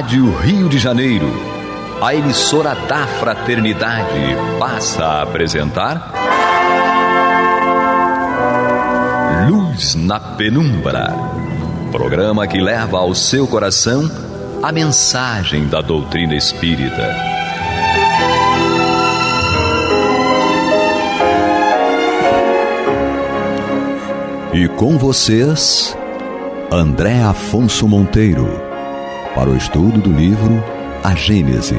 Rádio Rio de Janeiro, a emissora da Fraternidade, passa a apresentar Luz na Penumbra, programa que leva ao seu coração a mensagem da doutrina espírita. E com vocês, André Afonso Monteiro, para o estudo do livro A Gênese,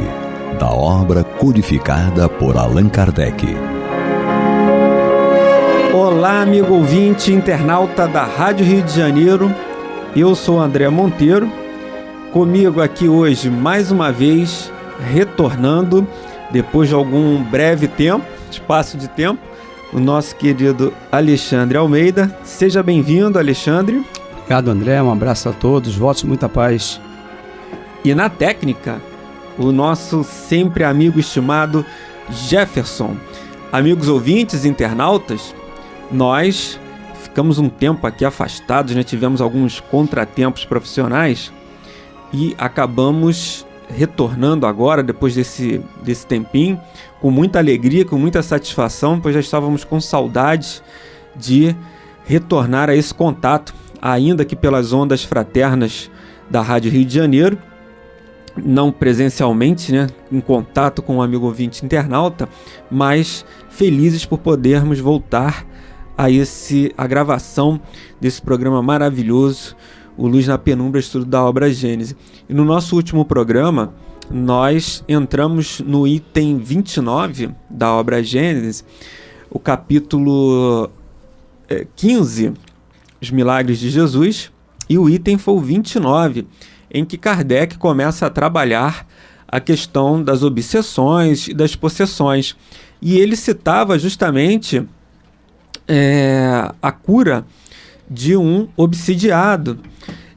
da obra codificada por Allan Kardec. Olá, amigo ouvinte, internauta da Rádio Rio de Janeiro. Eu sou André Monteiro. Comigo aqui hoje, mais uma vez, retornando, depois de algum breve tempo, espaço de tempo, o nosso querido Alexandre Almeida. Seja bem-vindo, Alexandre. Obrigado, André. Um abraço a todos. Votos de muita paz. E na técnica, o nosso sempre amigo estimado Jefferson. Amigos ouvintes, internautas, nós ficamos um tempo aqui afastados, né? Tivemos alguns contratempos profissionais e acabamos retornando agora, depois desse tempinho, com muita alegria, com muita satisfação, pois já estávamos com saudade de retornar a esse contato, ainda que pelas ondas fraternas da Rádio Rio de Janeiro, não presencialmente, né, em contato com um amigo ouvinte internauta, mas felizes por podermos voltar a gravação desse programa maravilhoso, o Luz na Penumbra, estudo da obra Gênese. E no nosso último programa, nós entramos no item 29 da obra Gênese, o capítulo 15, os milagres de Jesus, e o item foi o 29, em que Kardec começa a trabalhar a questão das obsessões e das possessões. E ele citava justamente a cura de um obsidiado,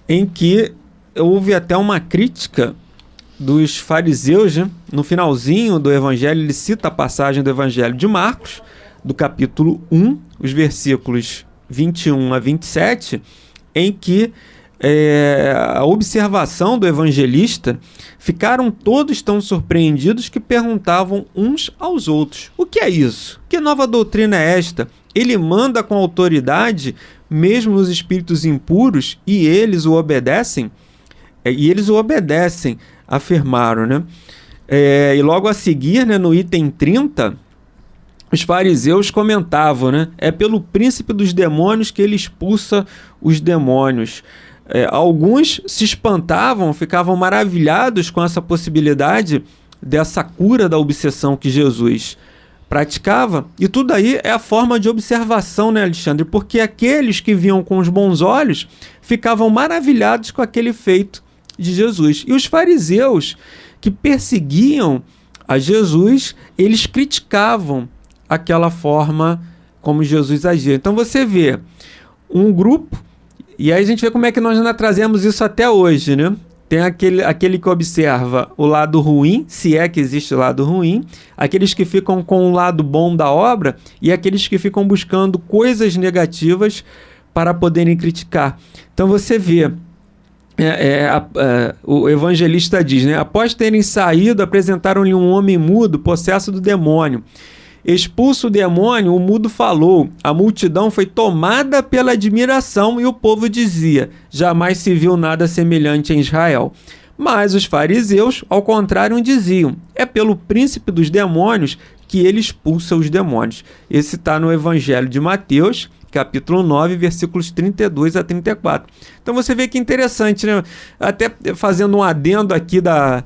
em que houve até uma crítica dos fariseus, né? No finalzinho do Evangelho, ele cita a passagem do Evangelho de Marcos, do capítulo 1, os versículos 21 a 27, em que a observação do evangelista, ficaram todos tão surpreendidos que perguntavam uns aos outros: o que é isso? Que nova doutrina é esta? Ele manda com autoridade mesmo os espíritos impuros e eles o obedecem? Afirmaram, né? E logo a seguir, né, no item 30, os fariseus comentavam, né? É pelo príncipe dos demônios que ele expulsa os demônios. Alguns se espantavam, ficavam maravilhados com essa possibilidade dessa cura da obsessão que Jesus praticava. E tudo aí é a forma de observação, né, Alexandre? Porque aqueles que viam com os bons olhos ficavam maravilhados com aquele feito de Jesus. E os fariseus que perseguiam a Jesus, eles criticavam aquela forma como Jesus agia. Então você vê um grupo, e aí a gente vê como é que nós ainda trazemos isso até hoje, né? Tem aquele que observa o lado ruim, se é que existe lado ruim, aqueles que ficam com o lado bom da obra e aqueles que ficam buscando coisas negativas para poderem criticar. Então você vê, o evangelista diz, né? Após terem saído, apresentaram-lhe um homem mudo, possesso do demônio. Expulso o demônio, o mudo falou. A multidão foi tomada pela admiração e o povo dizia: jamais se viu nada semelhante em Israel. Mas os fariseus, ao contrário, diziam: é pelo príncipe dos demônios que ele expulsa os demônios. Esse está no Evangelho de Mateus, capítulo 9, versículos 32 a 34. Então você vê que interessante, né? Até fazendo um adendo aqui da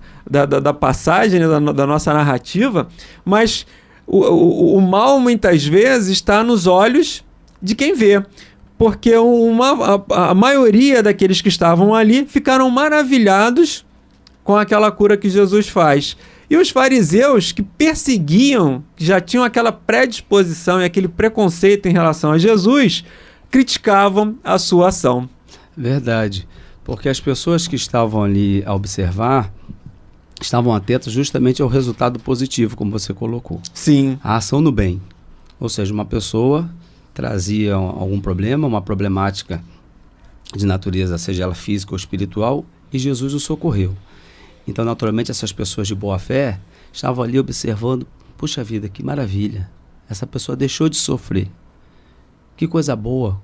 passagem, né? da nossa narrativa, mas o mal muitas vezes está nos olhos de quem vê, porque a maioria daqueles que estavam ali ficaram maravilhados com aquela cura que Jesus faz. E os fariseus que perseguiam, que já tinham aquela predisposição e aquele preconceito em relação a Jesus, criticavam a sua ação. Verdade, porque as pessoas que estavam ali a observar estavam atentas justamente ao resultado positivo, como você colocou. Sim. A ação no bem. Ou seja, uma pessoa trazia algum problema, uma problemática de natureza, seja ela física ou espiritual, e Jesus o socorreu. Então, naturalmente, essas pessoas de boa fé estavam ali observando, puxa vida, que maravilha, essa pessoa deixou de sofrer, que coisa boa.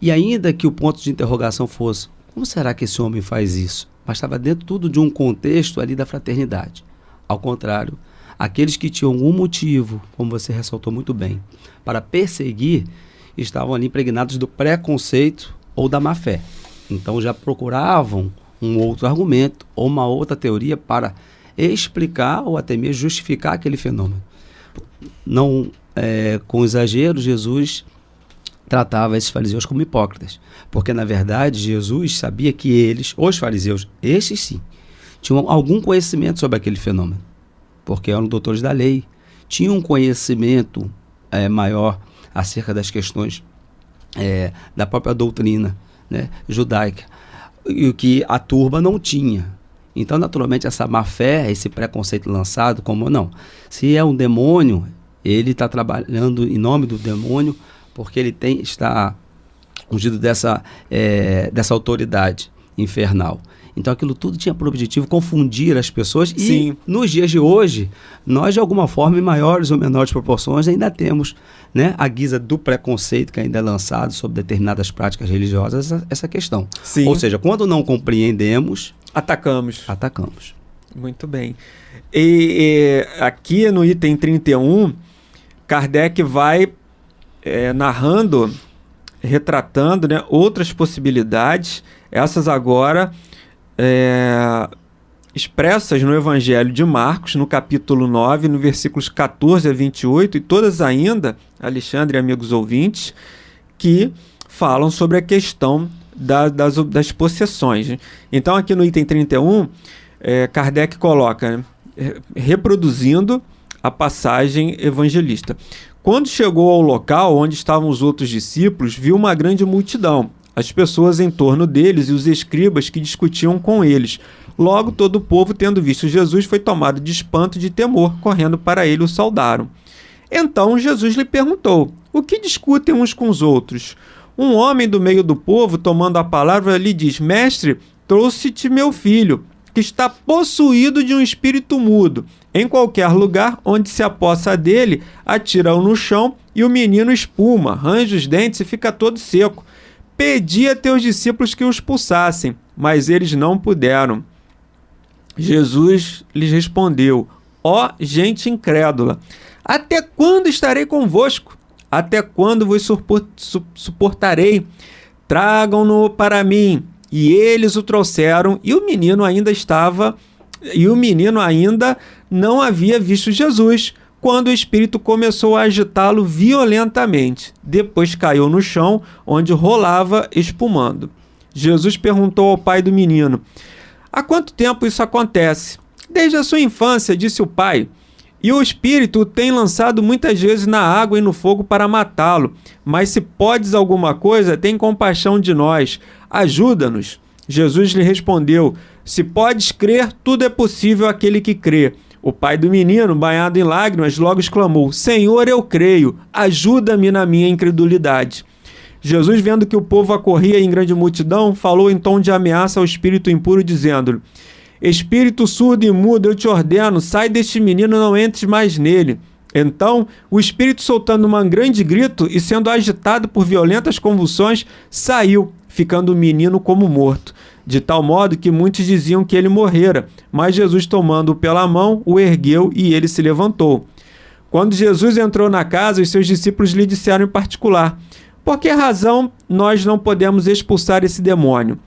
E ainda que o ponto de interrogação fosse, como será que esse homem faz isso? Mas estava dentro tudo de um contexto ali da fraternidade. Ao contrário, aqueles que tinham algum motivo, como você ressaltou muito bem, para perseguir, estavam ali impregnados do preconceito ou da má fé. Então já procuravam um outro argumento ou uma outra teoria para explicar ou até mesmo justificar aquele fenômeno. Não, com exagero, Jesus tratava esses fariseus como hipócritas, porque na verdade Jesus sabia que eles, os fariseus, estes sim, tinham algum conhecimento sobre aquele fenômeno, porque eram doutores da lei, tinham um conhecimento maior acerca das questões da própria doutrina, né, judaica, e o que a turba não tinha. Então, naturalmente, essa má fé, esse preconceito lançado, como não, se é um demônio, ele está trabalhando em nome do demônio, porque ele está ungido dessa autoridade infernal. Então aquilo tudo tinha por objetivo confundir as pessoas. Sim. E nos dias de hoje, nós de alguma forma, em maiores ou menores proporções, ainda temos, né, a guisa do preconceito que ainda é lançado sobre determinadas práticas religiosas, essa questão. Sim. Ou seja, quando não compreendemos, atacamos. Muito bem. E aqui no item 31, Kardec vai narrando, retratando, né, outras possibilidades, essas agora expressas no Evangelho de Marcos, no capítulo 9, no versículos 14 a 28, e todas ainda, Alexandre e amigos ouvintes, que falam sobre a questão das possessões. Então, aqui no item 31, Kardec coloca, né, reproduzindo a passagem evangelista. Quando chegou ao local onde estavam os outros discípulos, viu uma grande multidão, as pessoas em torno deles e os escribas que discutiam com eles. Logo, todo o povo, tendo visto Jesus, foi tomado de espanto e de temor, correndo para ele, o saudaram. Então Jesus lhe perguntou, o que discutem uns com os outros? Um homem do meio do povo, tomando a palavra, lhe diz, mestre, trouxe-te meu filho, que está possuído de um espírito mudo. Em qualquer lugar onde se apossa dele, atira-o no chão e o menino espuma, range os dentes e fica todo seco. Pedi a teus discípulos que o expulsassem, mas eles não puderam. Jesus lhes respondeu, ó gente incrédula, até quando estarei convosco? Até quando vos suportarei? Tragam-no para mim. E eles o trouxeram, e o menino ainda não havia visto Jesus, quando o espírito começou a agitá-lo violentamente. Depois caiu no chão, onde rolava espumando. Jesus perguntou ao pai do menino, há quanto tempo isso acontece? Desde a sua infância, disse o pai. E o espírito o tem lançado muitas vezes na água e no fogo para matá-lo. Mas se podes alguma coisa, tem compaixão de nós. Ajuda-nos. Jesus lhe respondeu, se podes crer, tudo é possível àquele que crê. O pai do menino, banhado em lágrimas, logo exclamou, Senhor, eu creio, ajuda-me na minha incredulidade. Jesus, vendo que o povo acorria em grande multidão, falou em tom de ameaça ao espírito impuro, dizendo-lhe, Espírito surdo e mudo, eu te ordeno, sai deste menino e não entres mais nele. Então, o espírito, soltando um grande grito e sendo agitado por violentas convulsões, saiu, ficando o menino como morto, de tal modo que muitos diziam que ele morrera, mas Jesus, tomando-o pela mão, o ergueu e ele se levantou. Quando Jesus entrou na casa, os seus discípulos lhe disseram em particular, por que razão nós não podemos expulsar esse demônio?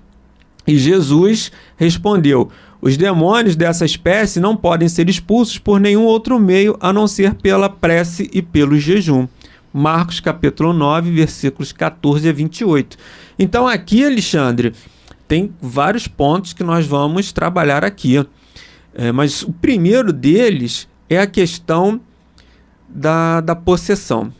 E Jesus respondeu, os demônios dessa espécie não podem ser expulsos por nenhum outro meio a não ser pela prece e pelo jejum. Marcos capítulo 9, versículos 14 a 28. Então aqui, Alexandre, tem vários pontos que nós vamos trabalhar aqui. Mas o primeiro deles é a questão da possessão.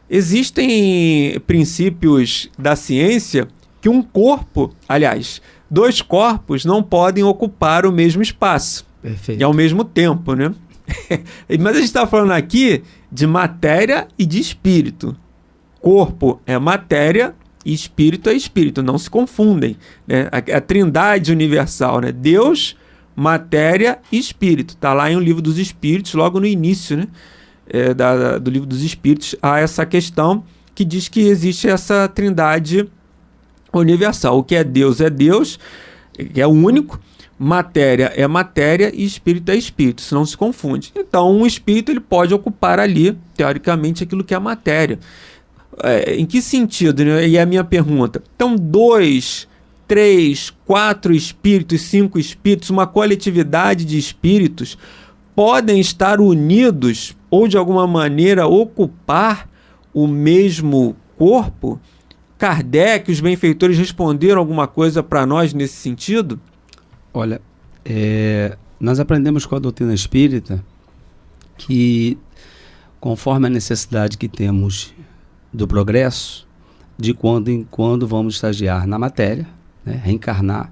Existem princípios da ciência que um corpo, aliás, dois corpos não podem ocupar o mesmo espaço. Perfeito. E ao mesmo tempo, né? Mas a gente está falando aqui de matéria e de espírito. Corpo é matéria e espírito é espírito, não se confundem, né? A trindade universal, né? Deus, matéria e espírito. Está lá em O Livro dos Espíritos, logo no início, né? Do Livro dos Espíritos, há essa questão que diz que existe essa trindade universal. O que é Deus, que é o único, matéria é matéria e espírito é espírito, isso não se confunde. Então, um espírito ele pode ocupar ali, teoricamente, aquilo que é matéria. Em que sentido, né? E é a minha pergunta. Então, 2, 3, 4 espíritos, 5 espíritos, uma coletividade de espíritos podem estar unidos ou de alguma maneira ocupar o mesmo corpo? Kardec, os benfeitores responderam alguma coisa para nós nesse sentido? Olha, nós aprendemos com a doutrina espírita que, conforme a necessidade que temos do progresso, de quando em quando vamos estagiar na matéria, né, reencarnar,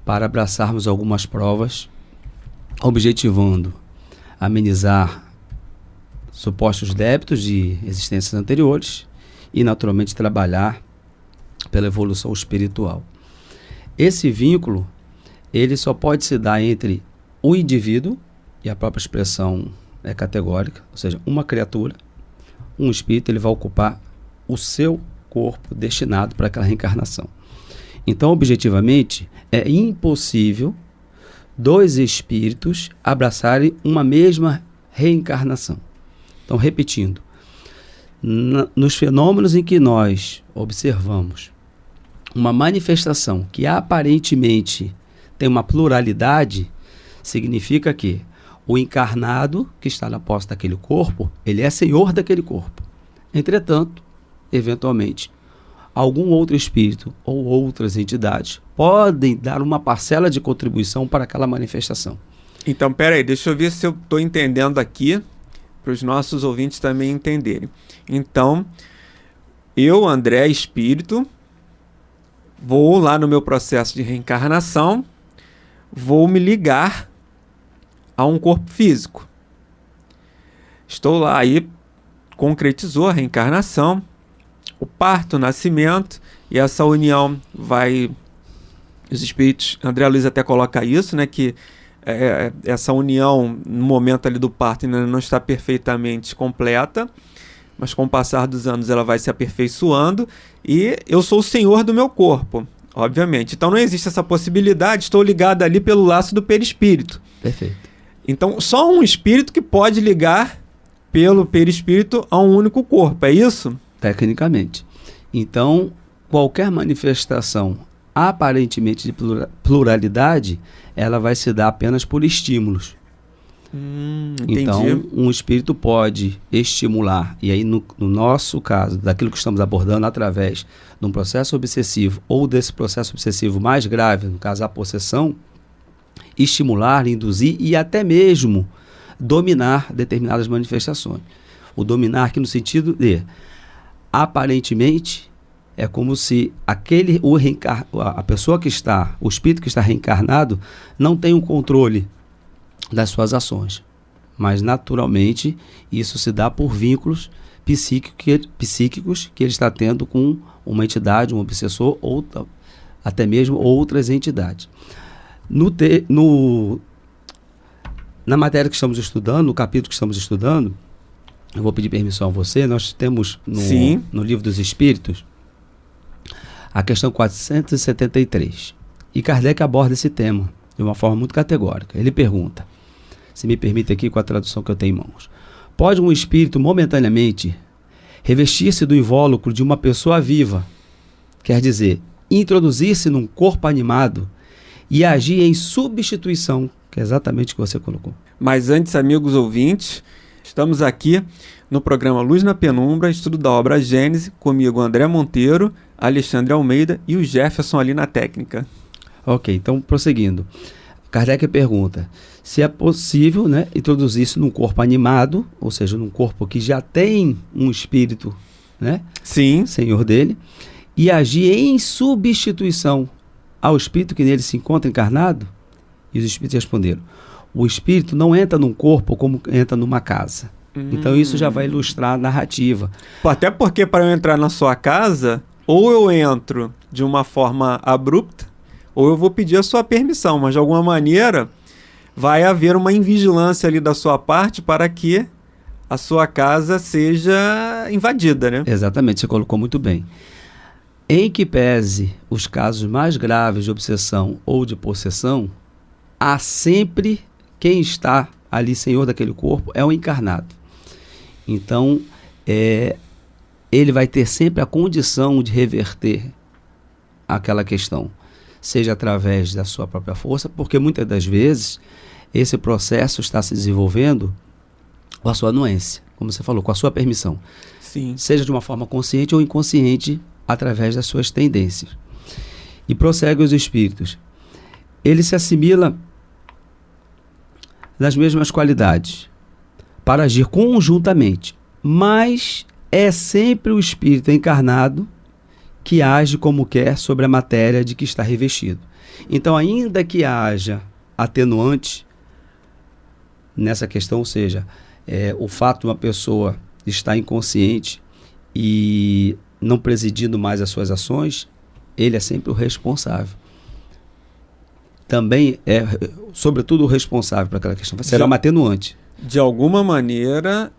para abraçarmos algumas provas, objetivando amenizar supostos débitos de existências anteriores e, naturalmente, trabalhar pela evolução espiritual. Esse vínculo, ele só pode se dar entre o indivíduo, e a própria expressão é categórica, ou seja, uma criatura, um espírito, ele vai ocupar o seu corpo destinado para aquela reencarnação. Então, objetivamente, é impossível 2 espíritos abraçarem uma mesma reencarnação. Então, repetindo, nos fenômenos em que nós observamos uma manifestação que aparentemente tem uma pluralidade, significa que o encarnado que está na posse daquele corpo, ele é senhor daquele corpo. Entretanto, eventualmente, algum outro espírito ou outras entidades podem dar uma parcela de contribuição para aquela manifestação. Então, peraí, deixa eu ver se eu estou entendendo aqui, para os nossos ouvintes também entenderem. Então, eu, André, espírito, vou lá no meu processo de reencarnação, vou me ligar a um corpo físico. Estou lá, aí concretizou a reencarnação, o parto, o nascimento, e essa união vai... Os espíritos, André Luiz até coloca isso, né, que essa união no momento ali do parto ainda não está perfeitamente completa, mas com o passar dos anos ela vai se aperfeiçoando, e eu sou o senhor do meu corpo, obviamente. Então não existe essa possibilidade, estou ligado ali pelo laço do perispírito. Perfeito. Então só um espírito que pode ligar pelo perispírito a um único corpo, é isso? Tecnicamente. Então, qualquer manifestação aparentemente de pluralidade, ela vai se dar apenas por estímulos. Entendi. Então, um espírito pode estimular, e aí no nosso caso, daquilo que estamos abordando através de um processo obsessivo ou desse processo obsessivo mais grave, no caso a possessão, estimular, induzir e até mesmo dominar determinadas manifestações. O dominar aqui no sentido de, aparentemente, é como se a pessoa que está, o espírito que está reencarnado, não tem um controle das suas ações. Mas, naturalmente, isso se dá por vínculos psíquicos que ele está tendo com uma entidade, um obsessor, ou até mesmo outras entidades. Na matéria que estamos estudando, no capítulo que estamos estudando, eu vou pedir permissão a você, nós temos no Livro dos Espíritos a questão 473. E Kardec aborda esse tema de uma forma muito categórica. Ele pergunta, se me permite aqui com a tradução que eu tenho em mãos: pode um espírito momentaneamente revestir-se do invólucro de uma pessoa viva, quer dizer, introduzir-se num corpo animado e agir em substituição, que é exatamente o que você colocou? Mas antes, amigos ouvintes, estamos aqui no programa Luz na Penumbra, estudo da obra Gênese, comigo André Monteiro, Alexandre Almeida e o Jefferson ali na técnica. Ok, então prosseguindo. Kardec pergunta se é possível, né, introduzir-se num corpo animado, ou seja, num corpo que já tem um espírito, né, sim, senhor dele, e agir em substituição ao espírito que nele se encontra encarnado? E os espíritos responderam: o espírito não entra num corpo como entra numa casa. Então isso já vai ilustrar a narrativa. Até porque para eu entrar na sua casa, ou eu entro de uma forma abrupta, ou eu vou pedir a sua permissão, mas de alguma maneira vai haver uma invigilância ali da sua parte para que a sua casa seja invadida, né? Exatamente, você colocou muito bem. Em que pese os casos mais graves de obsessão ou de possessão, há sempre quem está ali senhor daquele corpo é o encarnado. Então, ele vai ter sempre a condição de reverter aquela questão, seja através da sua própria força, porque muitas das vezes esse processo está se desenvolvendo com a sua anuência, como você falou, com a sua permissão. Sim. Seja de uma forma consciente ou inconsciente, através das suas tendências. E prossegue os espíritos. Ele se assimila nas mesmas qualidades, para agir conjuntamente, mas é sempre o espírito encarnado que age como quer sobre a matéria de que está revestido. Então, ainda que haja atenuante nessa questão, ou seja, o fato de uma pessoa estar inconsciente e não presidindo mais as suas ações, ele é sempre o responsável. Também é, sobretudo, o responsável para aquela questão. Será uma atenuante. De alguma maneira,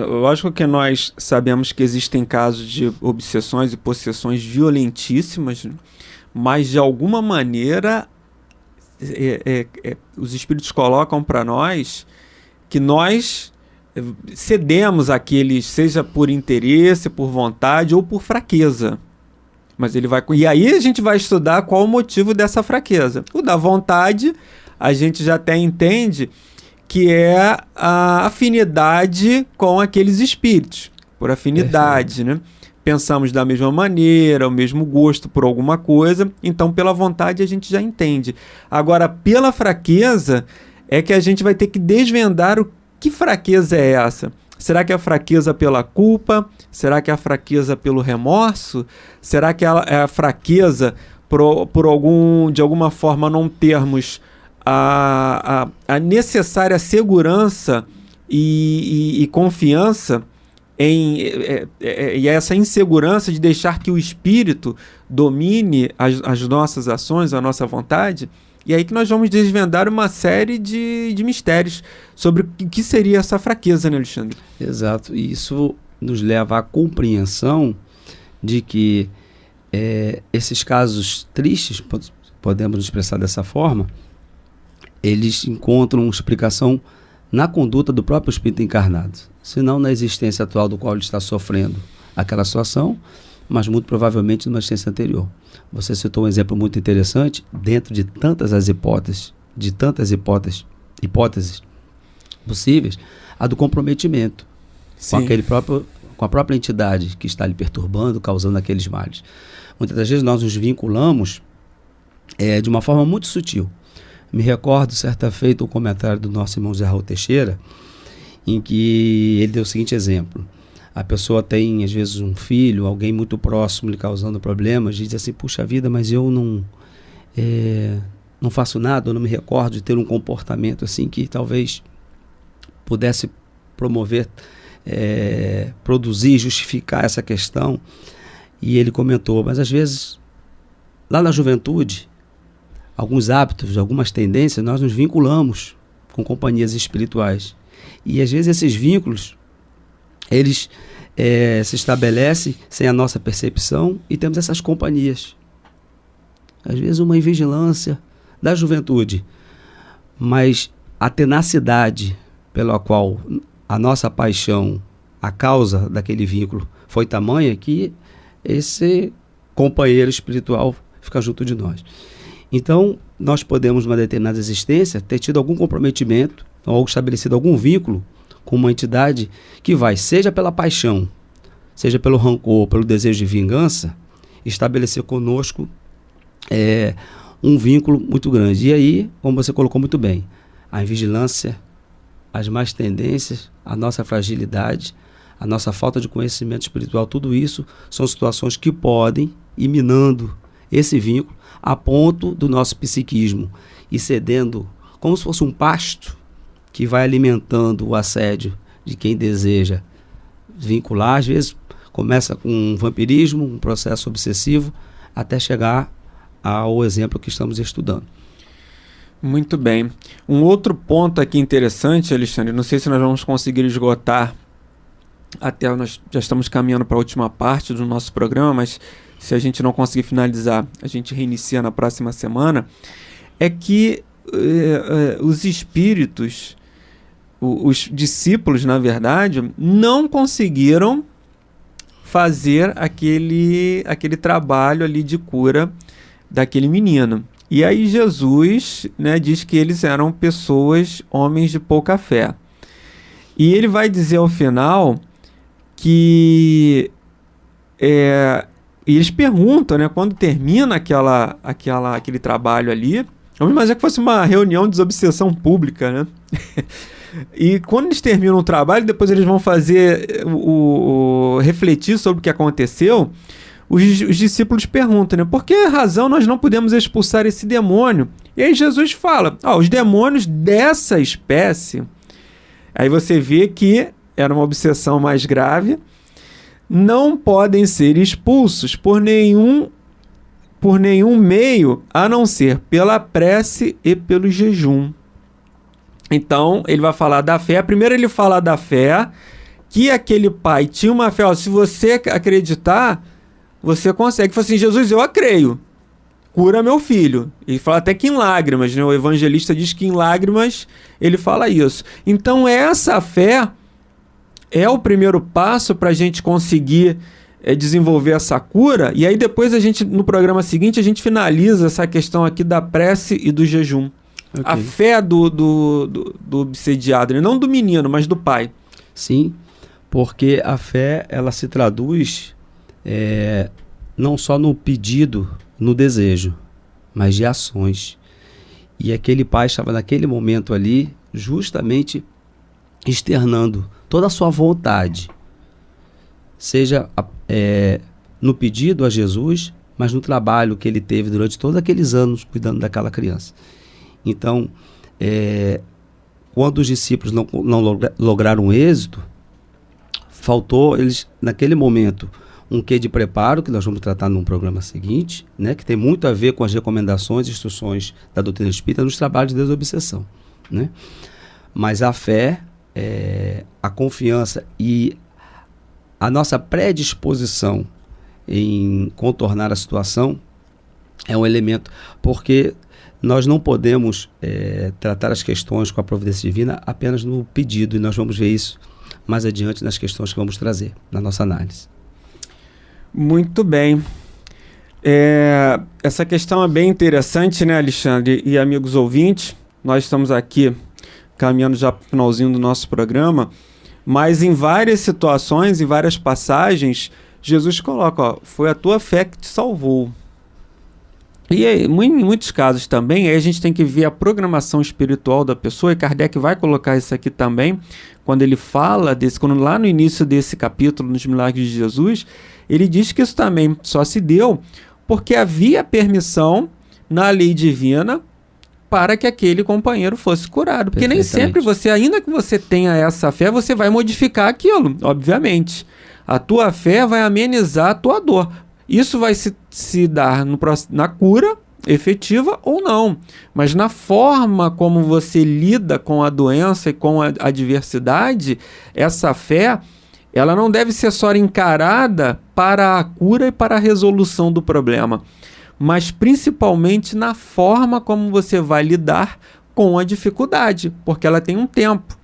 lógico que nós sabemos que existem casos de obsessões e possessões violentíssimas, né? Mas de alguma maneira os espíritos colocam para nós que nós cedemos àqueles, seja por interesse, por vontade ou por fraqueza. Mas ele vai... E aí a gente vai estudar qual o motivo dessa fraqueza. O da vontade, a gente já até entende que é a afinidade com aqueles espíritos. Por afinidade, né? Pensamos da mesma maneira, o mesmo gosto por alguma coisa. Então, pela vontade, a gente já entende. Agora, pela fraqueza, é que a gente vai ter que desvendar que fraqueza é essa? Será que é a fraqueza pela culpa? Será que é a fraqueza pelo remorso? Será que é a fraqueza de alguma forma não termos a necessária segurança e confiança e essa insegurança de deixar que o espírito domine as nossas ações, a nossa vontade? E aí que nós vamos desvendar uma série de mistérios sobre o que seria essa fraqueza, né, Alexandre? Exato. E isso nos leva à compreensão de que esses casos tristes, podemos expressar dessa forma, eles encontram explicação na conduta do próprio espírito encarnado, senão na existência atual do qual ele está sofrendo aquela situação, mas muito provavelmente numa existência anterior. Você citou um exemplo muito interessante, dentro de tantas hipóteses possíveis, a do comprometimento com a própria entidade que está lhe perturbando, causando aqueles males. Muitas das vezes nós nos vinculamos de uma forma muito sutil. Me recordo, certa feita, um comentário do nosso irmão Zé Raul Teixeira, em que ele deu o seguinte exemplo. A pessoa tem, às vezes, um filho, alguém muito próximo lhe causando problemas, diz assim, puxa vida, mas eu não faço nada, eu não me recordo de ter um comportamento assim que talvez pudesse promover, produzir, justificar essa questão. E ele comentou, mas às vezes, lá na juventude, alguns hábitos, algumas tendências, nós nos vinculamos com companhias espirituais. E às vezes esses vínculos, eles se estabelecem sem a nossa percepção e temos essas companhias. Às vezes uma invigilância da juventude, mas a tenacidade pela qual a nossa paixão, a causa daquele vínculo foi tamanha que esse companheiro espiritual fica junto de nós. Então, nós podemos, numa determinada existência, ter tido algum comprometimento ou estabelecido algum vínculo com uma entidade que vai, seja pela paixão, seja pelo rancor, pelo desejo de vingança, estabelecer conosco um vínculo muito grande. E aí, como você colocou muito bem, a invigilância, as más tendências, a nossa fragilidade, a nossa falta de conhecimento espiritual, tudo isso são situações que podem ir minando esse vínculo a ponto do nosso psiquismo e cedendo como se fosse um pasto que vai alimentando o assédio de quem deseja vincular. Às vezes começa com um vampirismo, um processo obsessivo, até chegar ao exemplo que estamos estudando. Muito bem. Um outro ponto aqui interessante, Alexandre, não sei se nós vamos conseguir esgotar, até nós já estamos caminhando para a última parte do nosso programa, mas se a gente não conseguir finalizar, a gente reinicia na próxima semana, é que os espíritos, os discípulos, na verdade, não conseguiram fazer aquele trabalho ali de cura daquele menino. E aí Jesus, né, diz que eles eram pessoas, homens de pouca fé. E ele vai dizer ao final que e eles perguntam, né, quando termina aquele trabalho ali, vamos imaginar que fosse uma reunião de desobsessão pública, né? E quando eles terminam o trabalho, depois eles vão fazer refletir sobre o que aconteceu. Os discípulos perguntam, né? Por que razão nós não podemos expulsar esse demônio? E aí Jesus fala, os demônios dessa espécie, aí você vê que era uma obsessão mais grave, não podem ser expulsos por nenhum meio, a não ser pela prece e pelo jejum. Então, ele vai falar da fé. Primeiro ele fala da fé, que aquele pai tinha uma fé. Se você acreditar, você consegue. Ele fala assim, Jesus, eu creio, cura meu filho. Ele fala até que em lágrimas, né? O evangelista diz que em lágrimas ele fala isso. Então, essa fé é o primeiro passo para a gente conseguir desenvolver essa cura. E aí depois no programa seguinte, a gente finaliza essa questão aqui da prece e do jejum. Okay. A fé do obsediado, né? Não do menino, mas do pai. Sim, porque a fé, ela se traduz não só no pedido, no desejo, mas de ações. E aquele pai estava naquele momento ali justamente externando toda a sua vontade, seja no pedido a Jesus, mas no trabalho que ele teve durante todos aqueles anos cuidando daquela criança. Então, quando os discípulos não lograram êxito, faltou eles, naquele momento, um quê de preparo, que nós vamos tratar num programa seguinte, né, que tem muito a ver com as recomendações e instruções da doutrina espírita nos trabalhos de desobsessão, né? Mas a fé, a confiança e a nossa predisposição em contornar a situação é um elemento, porque nós não podemos tratar as questões com a providência divina apenas no pedido, e nós vamos ver isso mais adiante nas questões que vamos trazer na nossa análise. Muito bem. Essa questão é bem interessante, né, Alexandre e amigos ouvintes? Nós estamos aqui caminhando já para o finalzinho do nosso programa, mas em várias situações, em várias passagens, Jesus coloca, foi a tua fé que te salvou. E em muitos casos também, aí a gente tem que ver a programação espiritual da pessoa, e Kardec vai colocar isso aqui também, quando ele fala quando lá no início desse capítulo, nos Milagres de Jesus, ele diz que isso também só se deu porque havia permissão na lei divina para que aquele companheiro fosse curado. Porque nem sempre ainda que você tenha essa fé, você vai modificar aquilo, obviamente. A tua fé vai amenizar a tua dor. Isso vai se dar na cura efetiva ou não, mas na forma como você lida com a doença e com a adversidade, essa fé, ela não deve ser só encarada para a cura e para a resolução do problema, mas principalmente na forma como você vai lidar com a dificuldade, porque ela tem um tempo.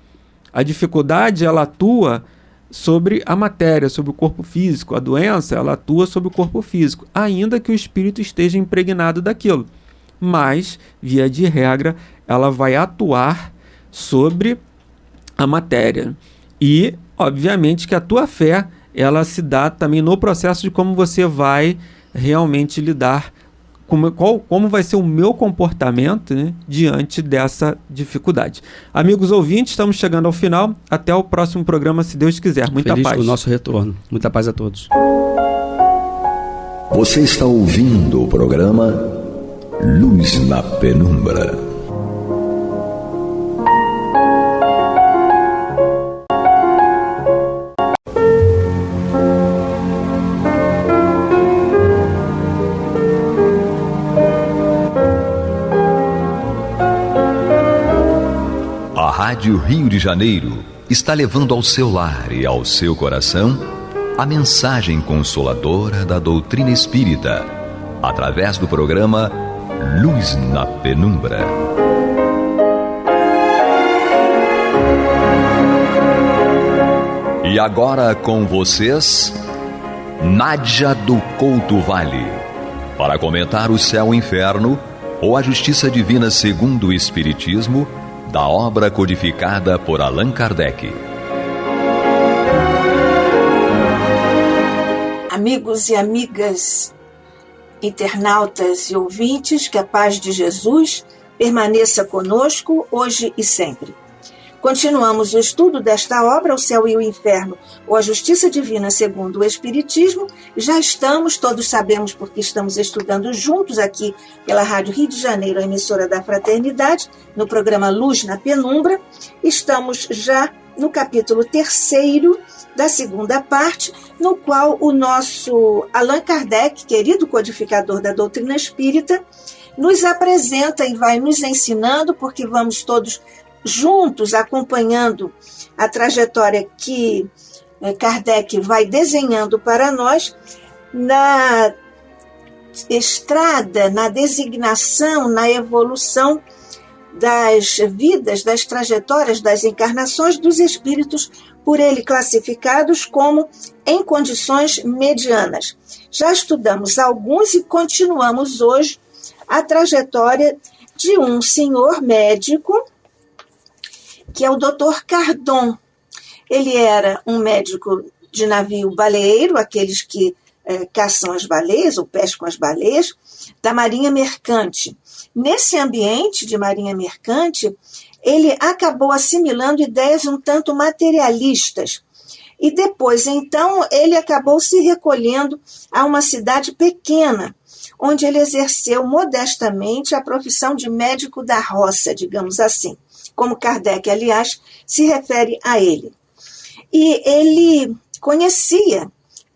A dificuldade, ela atua sobre a matéria, sobre o corpo físico. A doença, ela atua sobre o corpo físico, ainda que o espírito esteja impregnado daquilo. Mas, via de regra, ela vai atuar sobre a matéria. E, obviamente, que a tua fé, ela se dá também no processo de como você vai realmente lidar, como vai ser o meu comportamento, né, diante dessa dificuldade. Amigos ouvintes, estamos chegando ao final. Até o próximo programa, se Deus quiser. Muita paz. Feliz com o nosso retorno. Muita paz a todos. Você está ouvindo o programa Luz na Penumbra. Rádio Rio de Janeiro está levando ao seu lar e ao seu coração a mensagem consoladora da doutrina espírita, através do programa Luz na Penumbra. E agora com vocês, Nádia do Couto Vale, para comentar o Céu e Inferno ou a Justiça Divina segundo o Espiritismo, da obra codificada por Allan Kardec. Amigos e amigas, internautas e ouvintes, que a paz de Jesus permaneça conosco hoje e sempre. Continuamos o estudo desta obra, O Céu e o Inferno, ou a Justiça Divina segundo o Espiritismo. Já estamos, todos sabemos porque estamos estudando juntos aqui pela Rádio Rio de Janeiro, a emissora da Fraternidade, no programa Luz na Penumbra. Estamos já no capítulo 3º da segunda parte, no qual o nosso Allan Kardec, querido codificador da doutrina espírita, nos apresenta e vai nos ensinando, porque vamos todos juntos acompanhando a trajetória que Kardec vai desenhando para nós na estrada, na designação, na evolução das vidas, das trajetórias, das encarnações dos espíritos, por ele classificados como em condições medianas. Já estudamos alguns e continuamos hoje a trajetória de um senhor médico, que é o Dr. Cardon. Ele era um médico de navio baleeiro, aqueles que caçam as baleias ou pescam as baleias, da Marinha Mercante. Nesse ambiente de Marinha Mercante, ele acabou assimilando ideias um tanto materialistas. E depois, então, ele acabou se recolhendo a uma cidade pequena, onde ele exerceu modestamente a profissão de médico da roça, digamos assim, como Kardec, aliás, se refere a ele. E ele conhecia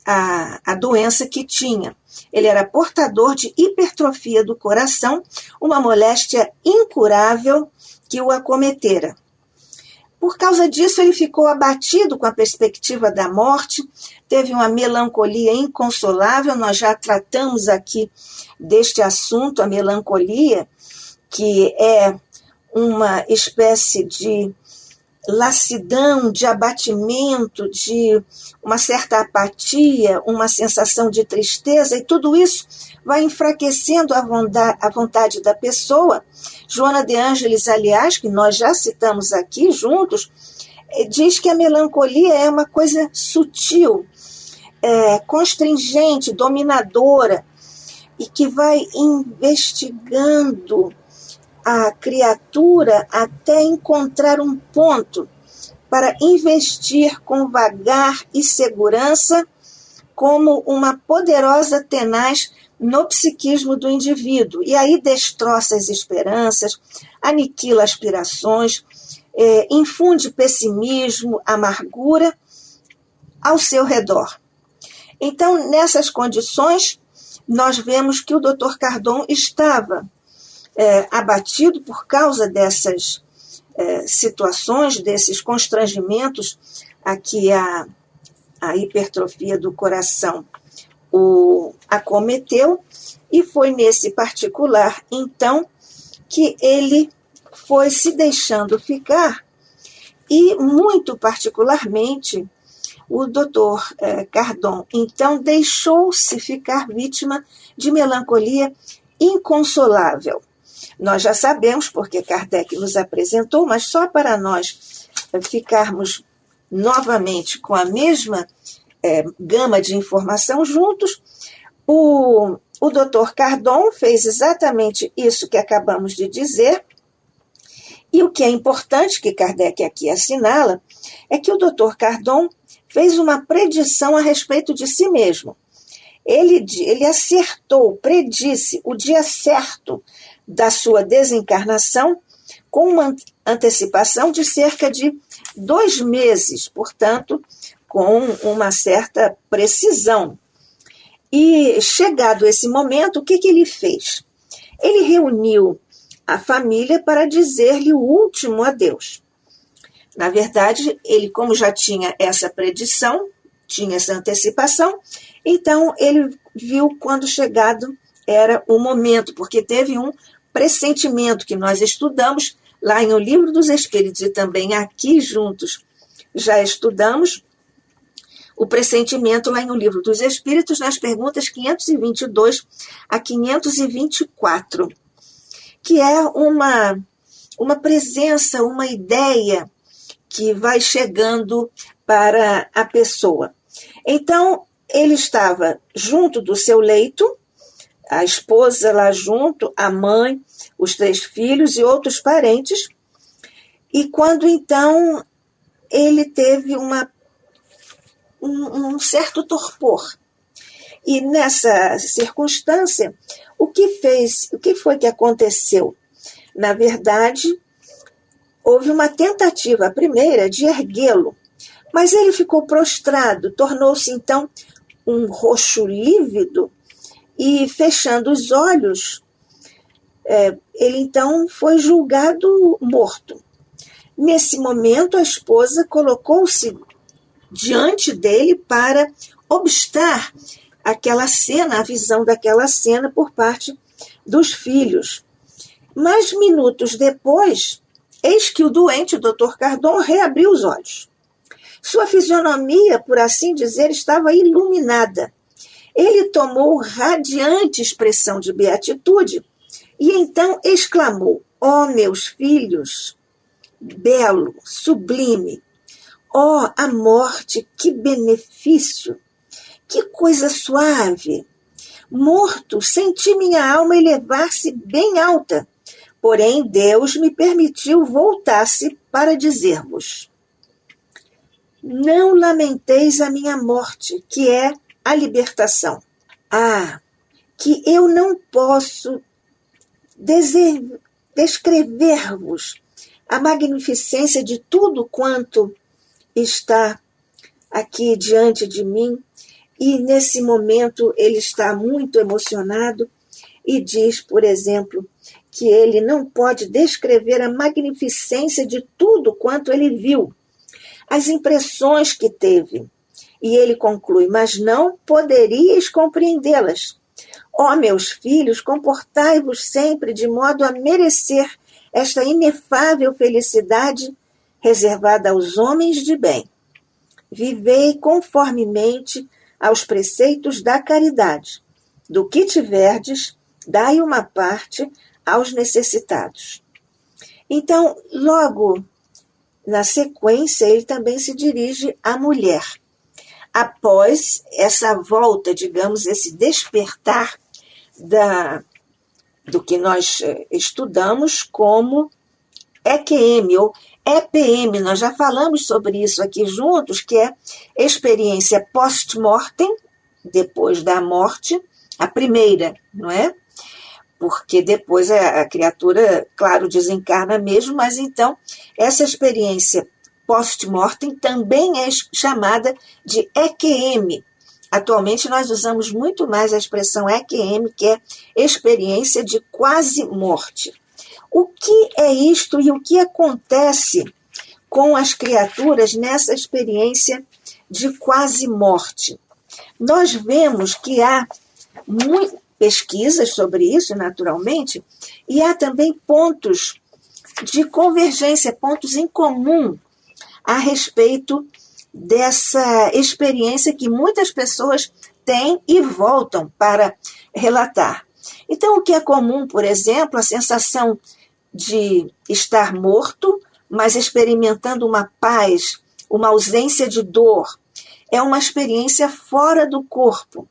a doença que tinha. Ele era portador de hipertrofia do coração, uma moléstia incurável que o acometera. Por causa disso, ele ficou abatido com a perspectiva da morte, teve uma melancolia inconsolável. Nós já tratamos aqui deste assunto, a melancolia, que é uma espécie de lassidão, de abatimento, de uma certa apatia, uma sensação de tristeza, e tudo isso vai enfraquecendo a vontade da pessoa. Joana de Ângeles, aliás, que nós já citamos aqui juntos, diz que a melancolia é uma coisa sutil, constringente, dominadora, e que vai investigando a criatura até encontrar um ponto para investir com vagar e segurança como uma poderosa tenaz no psiquismo do indivíduo. E aí destroça as esperanças, aniquila aspirações, infunde pessimismo, amargura ao seu redor. Então, nessas condições, nós vemos que o Dr. Cardon estava abatido por causa dessas situações, desses constrangimentos a que a hipertrofia do coração o acometeu, e foi nesse particular, então, que ele foi se deixando ficar, e muito particularmente o Dr. Cardon, então, deixou-se ficar vítima de melancolia inconsolável. Nós já sabemos, porque Kardec nos apresentou, mas só para nós ficarmos novamente com a mesma gama de informação juntos, o Dr. Cardon fez exatamente isso que acabamos de dizer, e o que é importante que Kardec aqui assinala é que o Dr. Cardon fez uma predição a respeito de si mesmo. Ele acertou, predisse o dia certo da sua desencarnação com uma antecipação de cerca de 2 meses, portanto, com uma certa precisão. E, chegado esse momento, o que ele fez? Ele reuniu a família para dizer-lhe o último adeus. Na verdade, ele, como já tinha essa predição, tinha essa antecipação, então ele viu quando chegado era o momento, porque teve um pressentimento que nós estudamos lá em O Livro dos Espíritos e também aqui juntos já estudamos o pressentimento lá em O Livro dos Espíritos, nas perguntas 522 a 524, que é uma presença, uma ideia que vai chegando para a pessoa. Então, ele estava junto do seu leito, a esposa lá junto, a mãe, os 3 filhos e outros parentes, e quando então ele teve um certo torpor. E nessa circunstância, o que foi que aconteceu? Na verdade, houve uma tentativa, a primeira, de erguê-lo, mas ele ficou prostrado, tornou-se então um roxo lívido e, fechando os olhos, ele então foi julgado morto. Nesse momento, a esposa colocou-se diante dele para obstar aquela cena, a visão daquela cena por parte dos filhos. Mas minutos depois, eis que o doente, o Dr. Cardon, reabriu os olhos. Sua fisionomia, por assim dizer, estava iluminada. Ele tomou radiante expressão de beatitude e então exclamou: ó meus filhos, belo, sublime, ó a morte, que benefício, que coisa suave. Morto, senti minha alma elevar-se bem alta, porém Deus me permitiu voltar-se para dizer-vos: não lamenteis a minha morte, que é a libertação. Ah, que eu não posso descrever-vos a magnificência de tudo quanto está aqui diante de mim. E nesse momento ele está muito emocionado e diz, por exemplo, que ele não pode descrever a magnificência de tudo quanto ele viu, as impressões que teve. E ele conclui: mas não poderíeis compreendê-las. Ó meus filhos, comportai-vos sempre de modo a merecer esta inefável felicidade reservada aos homens de bem. Vivei conformemente aos preceitos da caridade. Do que tiverdes, dai uma parte aos necessitados. Então, logo na sequência, ele também se dirige à mulher. Após essa volta, digamos, esse despertar do que nós estudamos como EQM ou EPM, nós já falamos sobre isso aqui juntos, que é experiência post-mortem, depois da morte, a primeira, não é? Porque depois a criatura, claro, desencarna mesmo, mas então essa experiência post-mortem também é chamada de EQM. Atualmente nós usamos muito mais a expressão EQM, que é experiência de quase morte. O que é isto e o que acontece com as criaturas nessa experiência de quase morte? Nós vemos que há pesquisas sobre isso, naturalmente, e há também pontos de convergência, pontos em comum a respeito dessa experiência que muitas pessoas têm e voltam para relatar. Então, o que é comum, por exemplo, a sensação de estar morto, mas experimentando uma paz, uma ausência de dor, é uma experiência fora do corpo.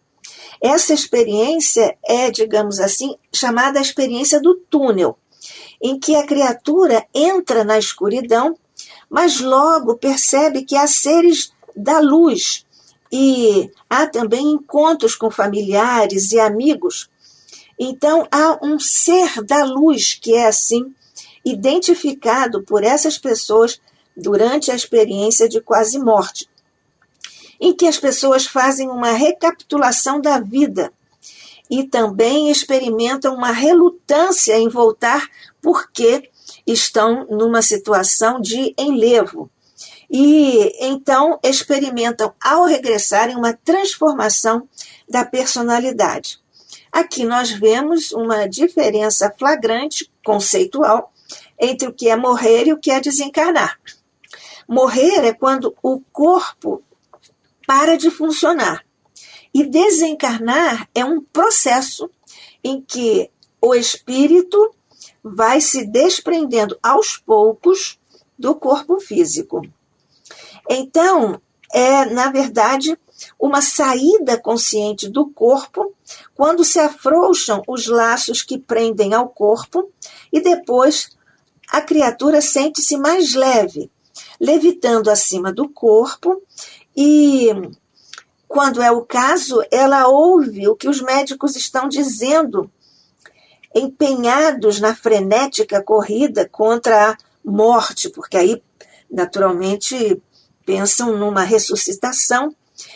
Essa experiência é, digamos assim, chamada a experiência do túnel, em que a criatura entra na escuridão, mas logo percebe que há seres da luz e há também encontros com familiares e amigos. Então, há um ser da luz que é assim identificado por essas pessoas durante a experiência de quase morte, em que as pessoas fazem uma recapitulação da vida e também experimentam uma relutância em voltar porque estão numa situação de enlevo. e então experimentam, ao regressarem, uma transformação da personalidade. Aqui nós vemos uma diferença flagrante, conceitual, entre o que é morrer e o que é desencarnar. Morrer é quando o corpo para de funcionar. E desencarnar é um processo em que o espírito vai se desprendendo aos poucos do corpo físico. Então, na verdade, uma saída consciente do corpo quando se afrouxam os laços que prendem ao corpo e depois a criatura sente-se mais leve, levitando acima do corpo e, quando é o caso, ela ouve o que os médicos estão dizendo, empenhados na frenética corrida contra a morte, porque aí, naturalmente, pensam numa ressuscitação.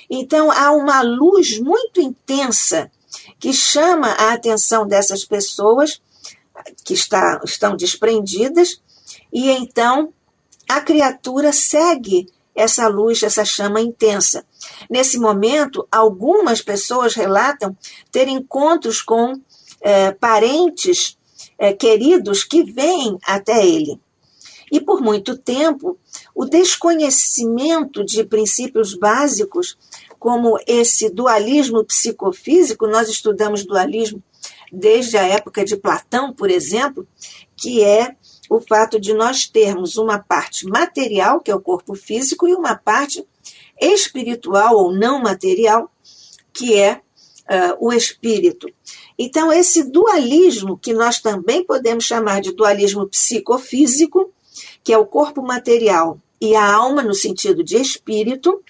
Então, há uma luz muito intensa que chama a atenção dessas pessoas que estão desprendidas, e então a criatura segue essa luz, essa chama intensa. Nesse momento, algumas pessoas relatam ter encontros com parentes queridos que vêm até ele. E por muito tempo, o desconhecimento de princípios básicos, como esse dualismo psicofísico, nós estudamos dualismo desde a época de Platão, por exemplo, que é o fato de nós termos uma parte material, que é o corpo físico, e uma parte espiritual ou não material, que é o espírito. Então, esse dualismo, que nós também podemos chamar de dualismo psicofísico, que é o corpo material e a alma no sentido de espírito,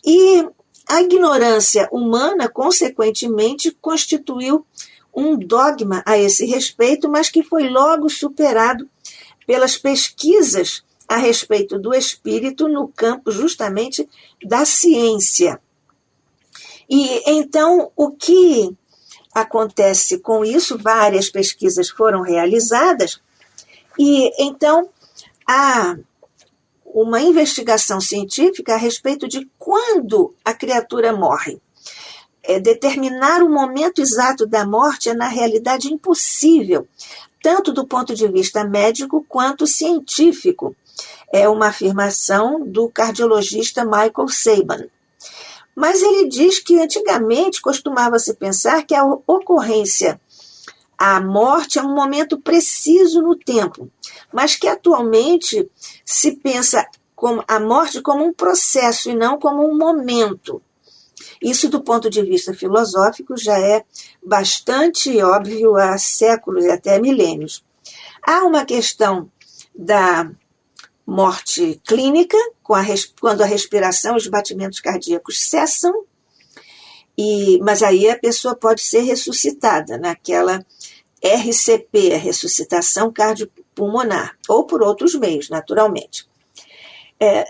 e a ignorância humana, consequentemente, constituiu um dogma a esse respeito, mas que foi logo superado pelas pesquisas a respeito do espírito no campo justamente da ciência. E então, o que acontece com isso? Várias pesquisas foram realizadas, e então há uma investigação científica a respeito de quando a criatura morre. Determinar o momento exato da morte é, na realidade, impossível, tanto do ponto de vista médico quanto científico. É uma afirmação do cardiologista Michael Saban. Mas ele diz que antigamente costumava-se pensar que a ocorrência, a morte, é um momento preciso no tempo, mas que atualmente se pensa a morte como um processo e não como um momento. Isso, do ponto de vista filosófico, já é bastante óbvio há séculos e até milênios. Há uma questão da morte clínica, quando a respiração e os batimentos cardíacos cessam, mas aí a pessoa pode ser ressuscitada naquela RCP, a ressuscitação cardiopulmonar, ou por outros meios, naturalmente.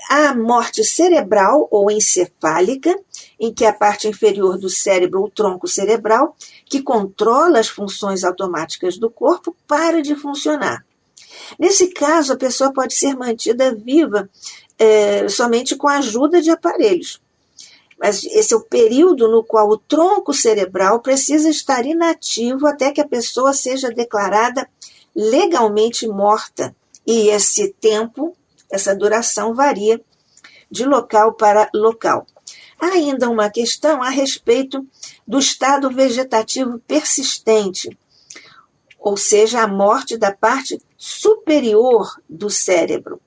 A morte cerebral ou encefálica, em que a parte inferior do cérebro, o tronco cerebral, que controla as funções automáticas do corpo, para de funcionar. Nesse caso, a pessoa pode ser mantida viva somente com a ajuda de aparelhos. Mas esse é o período no qual o tronco cerebral precisa estar inativo até que a pessoa seja declarada legalmente morta. E esse tempo, essa duração varia de local para local. Há ainda uma questão a respeito do estado vegetativo persistente, ou seja, a morte da parte superior do cérebro,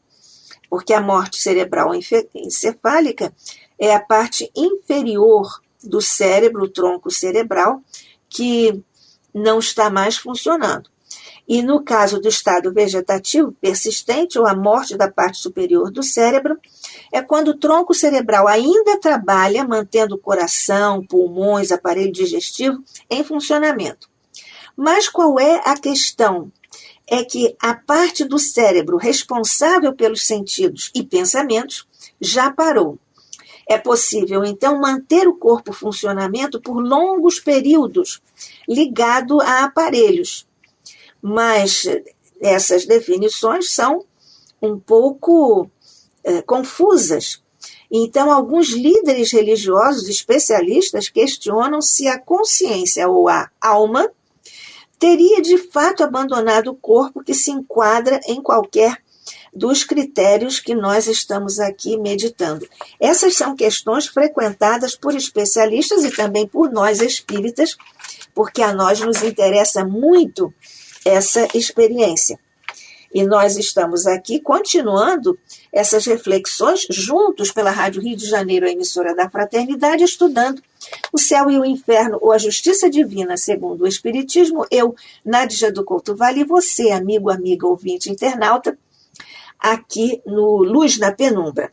porque a morte cerebral encefálica é a parte inferior do cérebro, o tronco cerebral, que não está mais funcionando. E no caso do estado vegetativo persistente, ou a morte da parte superior do cérebro, é quando o tronco cerebral ainda trabalha, mantendo o coração, pulmões, aparelho digestivo em funcionamento. Mas qual é a questão? É que a parte do cérebro responsável pelos sentidos e pensamentos já parou. É possível, então, manter o corpo em funcionamento por longos períodos, ligado a aparelhos. Mas essas definições são um pouco confusas. Então, alguns líderes religiosos especialistas questionam se a consciência ou a alma teria de fato abandonado o corpo que se enquadra em qualquer dos critérios que nós estamos aqui meditando. Essas são questões frequentadas por especialistas e também por nós espíritas, porque a nós nos interessa muito essa experiência. E nós estamos aqui continuando essas reflexões juntos pela Rádio Rio de Janeiro, a emissora da Fraternidade, estudando o céu e o inferno, ou a justiça divina, segundo o Espiritismo. Eu, Nádia do Couto Vale, e você, amigo, amiga, ouvinte, internauta, aqui no Luz na Penumbra.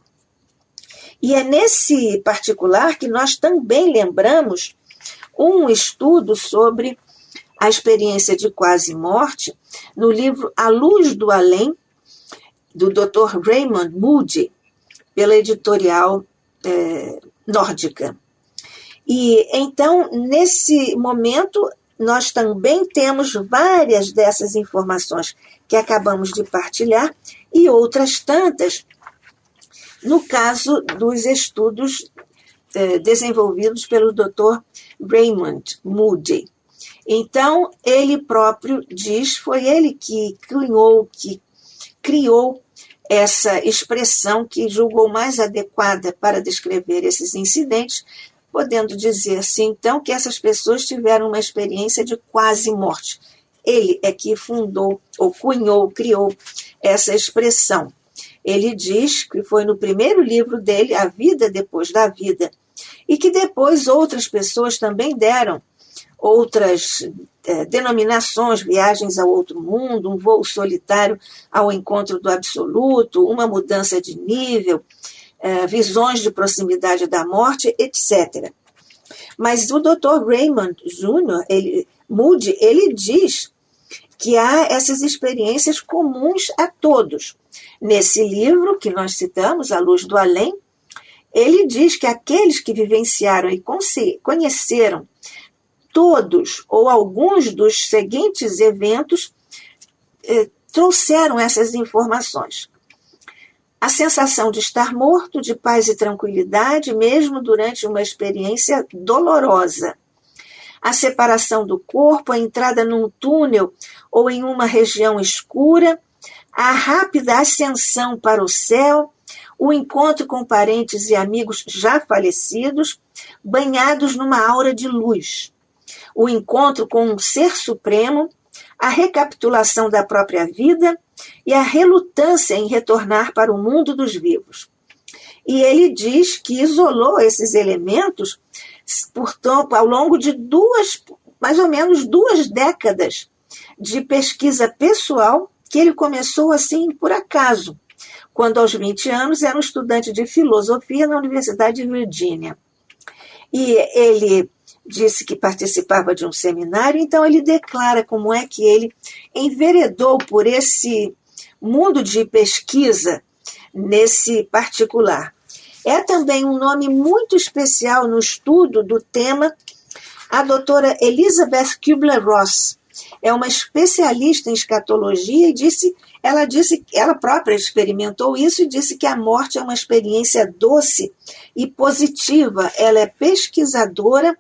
E é nesse particular que nós também lembramos um estudo sobre a experiência de quase morte no livro A Luz do Além, do Dr. Raymond Moody, pela editorial nórdica. E então, nesse momento, nós também temos várias dessas informações que acabamos de partilhar e outras tantas no caso dos estudos desenvolvidos pelo Dr. Raymond Moody. Então, ele próprio diz, foi ele que criou essa expressão que julgou mais adequada para descrever esses incidentes, podendo dizer assim, então, que essas pessoas tiveram uma experiência de quase morte. Ele é que fundou, ou cunhou, criou essa expressão. Ele diz que foi no primeiro livro dele, A Vida Depois da Vida, e que depois outras pessoas também deram outras denominações, viagens ao outro mundo, um voo solitário ao encontro do absoluto, uma mudança de nível, visões de proximidade da morte, etc. Mas o Dr. Raymond Jr., Moody, ele diz que há essas experiências comuns a todos. Nesse livro que nós citamos, A Luz do Além, ele diz que aqueles que vivenciaram e conheceram todos ou alguns dos seguintes eventos trouxeram essas informações. A sensação de estar morto, de paz e tranquilidade, mesmo durante uma experiência dolorosa. A separação do corpo, a entrada num túnel ou em uma região escura, a rápida ascensão para o céu, o encontro com parentes e amigos já falecidos, banhados numa aura de luz. O encontro com um ser supremo, a recapitulação da própria vida e a relutância em retornar para o mundo dos vivos. E ele diz que isolou esses elementos, portanto, ao longo de mais ou menos duas décadas de pesquisa pessoal, que ele começou assim por acaso, quando aos 20 anos era um estudante de filosofia na Universidade de Virgínia. E ele disse que participava de um seminário, então ele declara como é que ele enveredou por esse mundo de pesquisa nesse particular. É também um nome muito especial no estudo do tema a doutora Elizabeth Kubler-Ross. É uma especialista em escatologia e ela própria experimentou isso e disse que a morte é uma experiência doce e positiva. Ela é pesquisadora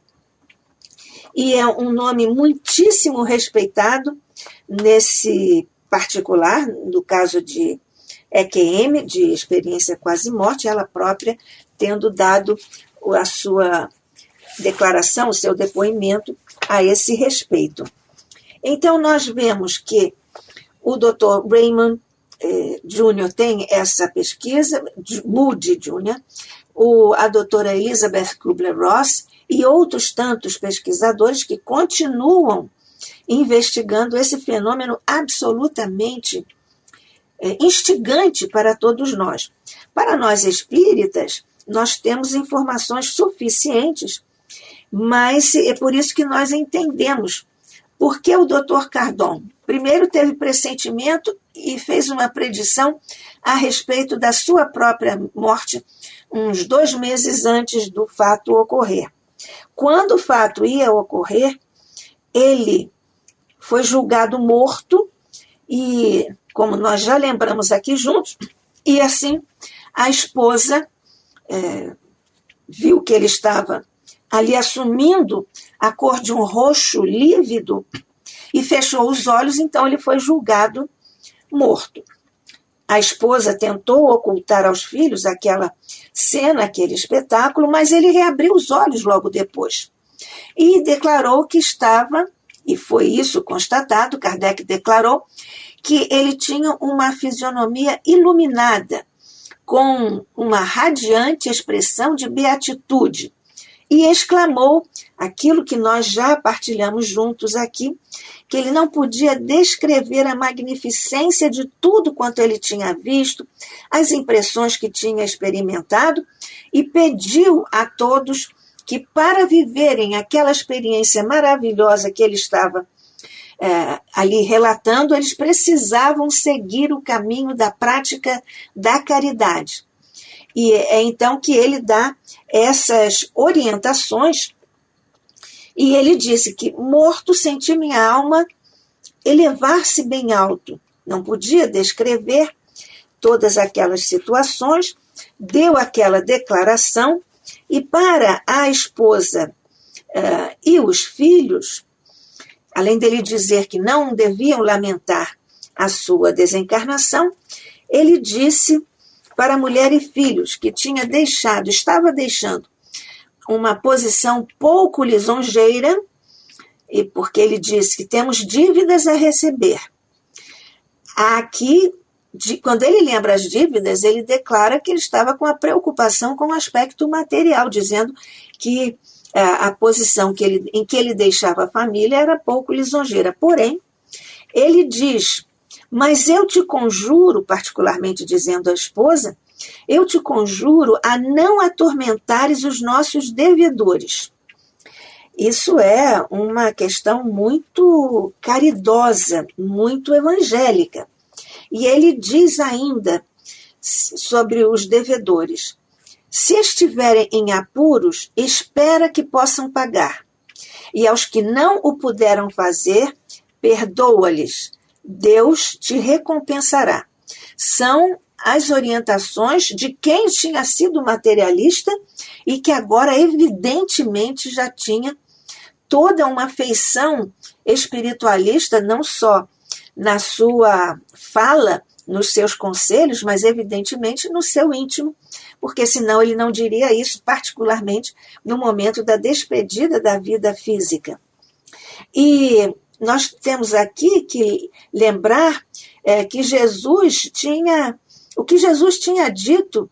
e é um nome muitíssimo respeitado nesse particular, no caso de EQM, de experiência quase morte, ela própria tendo dado a sua declaração, o seu depoimento a esse respeito. Então, nós vemos que o Dr. Raymond Jr. tem essa pesquisa, Moody Jr., a doutora Elizabeth Kubler-Ross e outros tantos pesquisadores que continuam investigando esse fenômeno absolutamente instigante para todos nós. Para nós espíritas, nós temos informações suficientes, mas é por isso que nós entendemos por que o Dr. Cardon primeiro teve pressentimento e fez uma predição a respeito da sua própria morte uns 2 meses antes do fato ocorrer. Quando o fato ia ocorrer, ele foi julgado morto e, como nós já lembramos aqui juntos, e assim A esposa viu que ele estava ali assumindo a cor de um roxo lívido e fechou os olhos, então ele foi julgado morto. A esposa tentou ocultar aos filhos aquela cena, aquele espetáculo, mas ele reabriu os olhos logo depois e declarou que estava, e foi isso constatado, Kardec declarou, que ele tinha uma fisionomia iluminada, com uma radiante expressão de beatitude, e exclamou aquilo que nós já partilhamos juntos aqui, que ele não podia descrever a magnificência de tudo quanto ele tinha visto, as impressões que tinha experimentado, e pediu a todos que, para viverem aquela experiência maravilhosa que ele estava ali relatando, eles precisavam seguir o caminho da prática da caridade. E é então que ele dá essas orientações, e ele disse que, morto, senti minha alma elevar-se bem alto. Não podia descrever todas aquelas situações, deu aquela declaração, e para a esposa e os filhos, além dele dizer que não deviam lamentar a sua desencarnação, ele disse para a mulher e filhos que estava deixando uma posição pouco lisonjeira, e porque ele disse que temos dívidas a receber. Aqui, quando ele lembra as dívidas, ele declara que ele estava com a preocupação com o aspecto material, dizendo que a posição em que ele deixava a família era pouco lisonjeira. Porém, ele diz: mas eu te conjuro, particularmente dizendo à esposa, eu te conjuro a não atormentares os nossos devedores. Isso é uma questão muito caridosa, muito evangélica. E ele diz ainda sobre os devedores: se estiverem em apuros, espera que possam pagar. E aos que não o puderam fazer, perdoa-lhes. Deus te recompensará. São as orientações de quem tinha sido materialista e que agora, evidentemente, já tinha toda uma feição espiritualista, não só na sua fala, nos seus conselhos, mas, evidentemente, no seu íntimo, porque senão ele não diria isso, particularmente no momento da despedida da vida física. E nós temos aqui que lembrar que o que Jesus tinha dito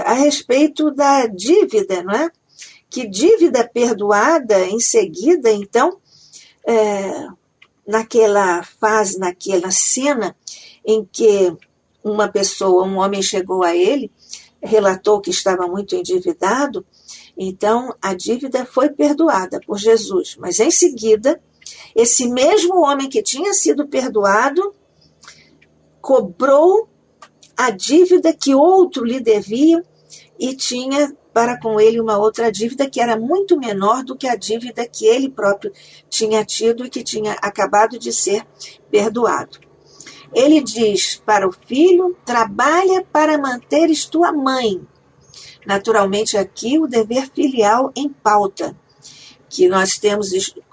a respeito da dívida, não é? Que dívida perdoada em seguida, então, naquela fase, naquela cena em que um homem chegou a ele, relatou que estava muito endividado, então a dívida foi perdoada por Jesus, mas em seguida, esse mesmo homem que tinha sido perdoado cobrou a dívida que outro lhe devia e tinha para com ele uma outra dívida que era muito menor do que a dívida que ele próprio tinha tido e que tinha acabado de ser perdoado. Ele diz para o filho: trabalha para manteres tua mãe. Naturalmente aqui o dever filial em pauta, que nós temos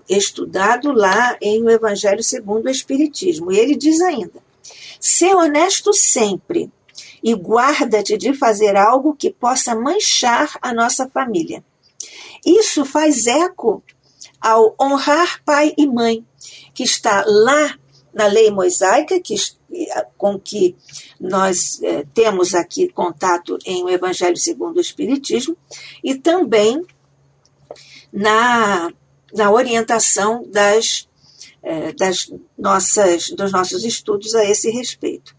estudado lá em O Evangelho segundo o Espiritismo. E ele diz ainda: sê honesto sempre e guarda-te de fazer algo que possa manchar a nossa família. Isso faz eco ao honrar pai e mãe, que está lá na lei mosaica, com que nós temos aqui contato em O Evangelho segundo o Espiritismo, e também na orientação dos nossos estudos a esse respeito.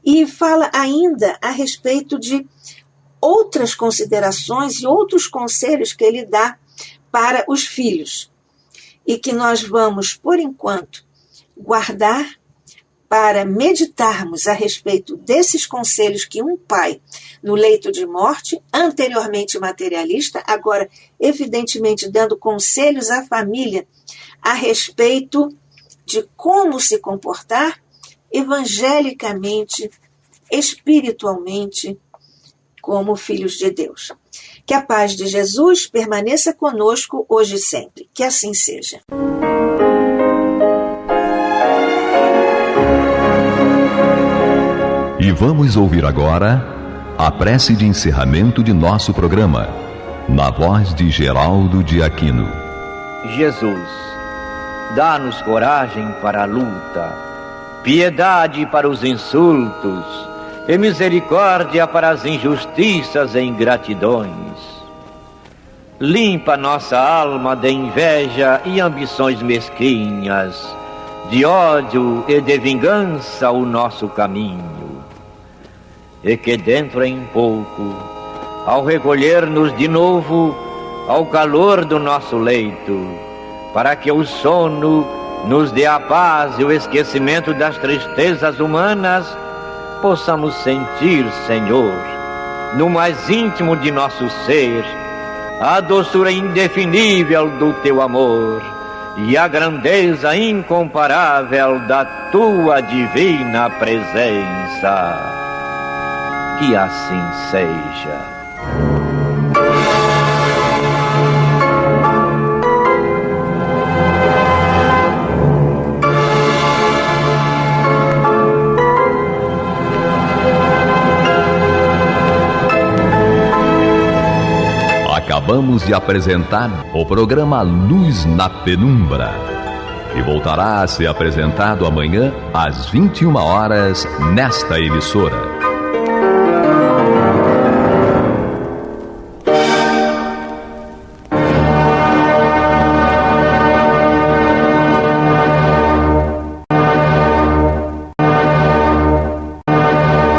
E fala ainda a respeito de outras considerações e outros conselhos que ele dá para os filhos, e que nós vamos, por enquanto, guardar para meditarmos a respeito desses conselhos que um pai, no leito de morte, anteriormente materialista, agora evidentemente dando conselhos à família a respeito de como se comportar evangelicamente, espiritualmente como filhos de Deus. Que a paz de Jesus permaneça conosco hoje e sempre. Que assim seja. E vamos ouvir agora a prece de encerramento de nosso programa, na voz de Geraldo de Aquino. Jesus, dá-nos coragem para a luta, piedade para os insultos e misericórdia para as injustiças e ingratidões. Limpa nossa alma de inveja e ambições mesquinhas, de ódio e de vingança o nosso caminho. E que dentro em pouco, ao recolher-nos de novo ao calor do nosso leito, para que o sono nos dê a paz e o esquecimento das tristezas humanas, possamos sentir, Senhor, no mais íntimo de nosso ser, a doçura indefinível do Teu amor e a grandeza incomparável da Tua divina presença. Que assim seja. Acabamos de apresentar o programa Luz na Penumbra, que voltará a ser apresentado amanhã às 21 horas nesta emissora.